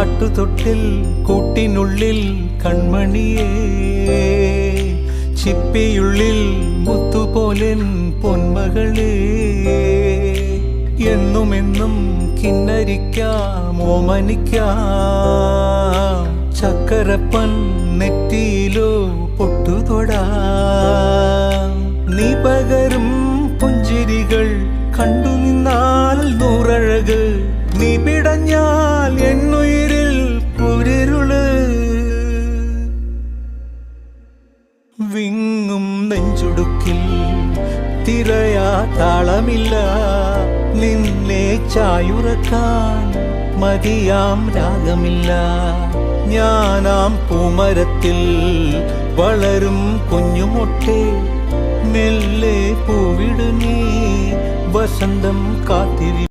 ആട്ടുതൊട്ടിൽ കൂട്ടിനുള്ളിൽ കൺമണിയേ, ചിപ്പിയുള്ളിൽ മുത്തുപോലെൻ പൊന്മകളേ, എന്നുമെന്നും കിന്നരിക്കാം ഓമനിക്കാം, ചക്കരപ്പൻ നെറ്റിയിലോ പൊട്ടുതൊടാം. നീ പകരും പുഞ്ചിരികൾ കണ്ടു നിന്നാൽ നൂറഴക്, നീ പിടഞ്ഞാൽ എന്നുയിരിൽ കുരിരുള്. വിങ്ങും നെഞ്ചുടുക്കിൽ തിരയാ താളമില്ല, നിന്നെ ചായുറക്കാൻ മതിയാം രാഗമില്ല. ഞാനാം പൂമരത്തിൽ വളരും കുഞ്ഞുമൊട്ടേ, മെല്ലെ പൂവിടു നീ വസന്തം കാത്തിരി.